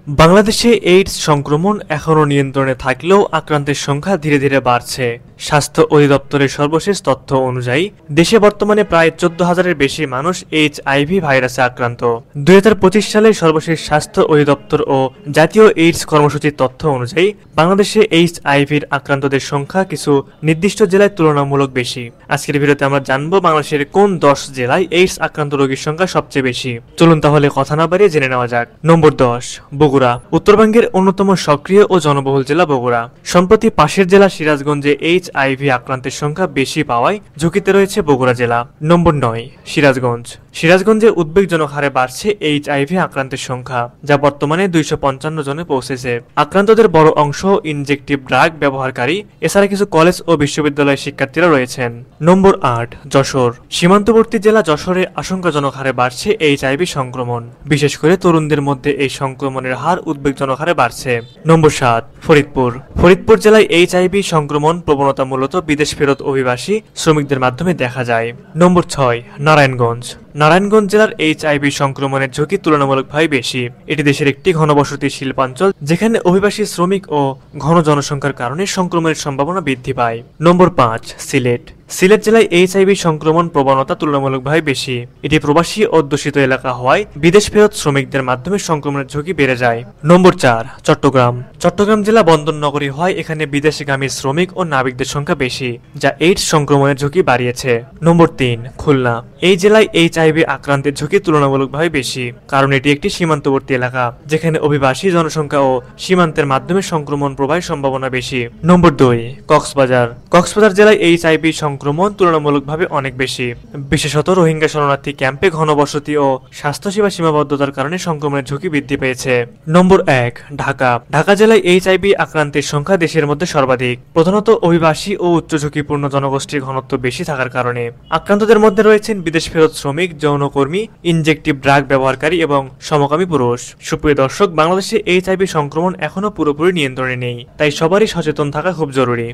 বাংলাদেশে এইডস সংক্রমণ এখনও নিয়ন্ত্রণে থাকলেও আক্রান্তের সংখ্যা ধীরে ধীরে বাড়ছে। স্বাস্থ্য অধিদপ্তরের সর্বশেষ তথ্য অনুযায়ী দেশে বর্তমানে প্রায় 14,000-এর বেশি মানুষ এইচআইভি ভাইরাসে আক্রান্ত। 2025 সালের সর্বশেষ স্বাস্থ্য অধিদপ্তর ও জাতীয় এইডস কর্মসূচির তথ্য অনুযায়ী বাংলাদেশে এইচআইভির আক্রান্তদের সংখ্যা কিছু নির্দিষ্ট জেলায় তুলনামূলক বেশি। আজকের ভিডিওতে আমরা জানবো বাংলাদেশের কোন 10 জেলায় এইডস আক্রান্ত রোগীর সংখ্যা সবচেয়ে বেশি। চলুন তাহলে কথা না বাড়িয়ে জেনে নেওয়া যাক। নম্বর 10, বগুড়া। উত্তরবঙ্গের অন্যতম সক্রিয় ও জনবহুল জেলা বগুড়া। সম্প্রতি পাশের জেলা সিরাজগঞ্জে এইচআইভি আক্রান্তের সংখ্যা বেশি পাওয়ায় ঝুঁকিতে রয়েছে বগুড়া জেলা। নম্বর 9, সিরাজগঞ্জ। সিরাজগঞ্জে উদ্বেগজনক হারে বাড়ছে এইচআইভি আক্রান্তের সংখ্যা, যা বর্তমানে 255 জনে পৌঁছেছে। আক্রান্তদের বড় অংশ ইনজেকটিভ ড্রাগ ব্যবহারকারী, এছাড়া কিছু কলেজ ও বিশ্ববিদ্যালয়ের শিক্ষার্থীরা রয়েছেন। নম্বর 8, যশোর। সীমান্তবর্তী জেলা যশোরে আশঙ্কাজনক হারে বাড়ছে এইচআইভি সংক্রমণ। বিশেষ করে তরুণদের মধ্যে এই সংক্রমণের হার উদ্বেগজনক হারে বাড়ছে। নম্বর 7, ফরিদপুর। ফরিদপুর জেলায় এইচআইভি সংক্রমণ প্রবণতা মূলত বিদেশ ফেরত অভিবাসী শ্রমিকদের মাধ্যমে দেখা যায়। নম্বর 6, নারায়ণগঞ্জ। নারায়ণগঞ্জ জেলার এইচআইভি সংক্রমণের ঝুঁকি তুলনামূলকভাবে বেশি। এটি দেশের একটি ঘনবসতি শিল্পাঞ্চল, যেখানে অভিবাসী শ্রমিক ও ঘন জনসংখ্যার কারণে সংক্রমণের সম্ভাবনা বৃদ্ধি পায়। নম্বর 5, সিলেট। সিলেট জেলায় এইচআইভি সংক্রমণ প্রবণতা তুলনামূলকভাবে বেশি। এটি প্রবাসী অধ্যুষিত এলাকা হওয়ায় বিদেশ ফেরত শ্রমিকদের মাধ্যমে সংক্রমণের ঝুঁকি বেড়ে যায়। নম্বর 4, চট্টগ্রাম। চট্টগ্রাম জেলা বন্দর নগরী হওয়ায় এখানে বিদেশগামী শ্রমিক ও নাবিকদের সংখ্যা বেশি, যা এইডস সংক্রমণের ঝুঁকি বাড়িয়েছে। নম্বর 3, খুলনা। এই জেলায় এইচআইভি আক্রান্তের ঝুঁকি তুলনামূলকভাবে বেশি, কারণ এটি একটি সীমান্তবর্তী এলাকা, যেখানে অভিবাসী জনসংখ্যা ও সীমান্তের মাধ্যমে সংক্রমণ প্রবাহের সম্ভাবনা বেশি। নম্বর 2, কক্সবাজার। কক্সবাজার জেলায় এইচআইভি সংক্রমণ তুলনামূলকভাবে অনেক বেশি, বিশেষত রোহিঙ্গা শরণার্থী ক্যাম্পে ঘনবসতি ও স্বাস্থ্যসেবা সীমাবদ্ধতার কারণে সংক্রমণের ঝুঁকি বৃদ্ধি পেয়েছে। নম্বর 1, ঢাকা। ঢাকা জেলায় এইচআইভি আক্রান্তের সংখ্যা দেশের মধ্যে সর্বাধিক, প্রধানত অভিবাসী ও উচ্চ ঝুঁকিপূর্ণ জনগোষ্ঠীর ঘনত্ব বেশি থাকার কারণে। আক্রান্তদের মধ্যে রয়েছেন বিদেশ ফেরত শ্রমিক, যৌনকর্মী, ইনজেকটিভ ড্রাগ ব্যবহারকারী এবং সমকামী পুরুষ। সুপ্রিয় দর্শক, বাংলাদেশে এইচআইভি সংক্রমণ এখনো পুরোপুরি নিয়ন্ত্রণে নেই, তাই সবারই সচেতন থাকা খুব জরুরি।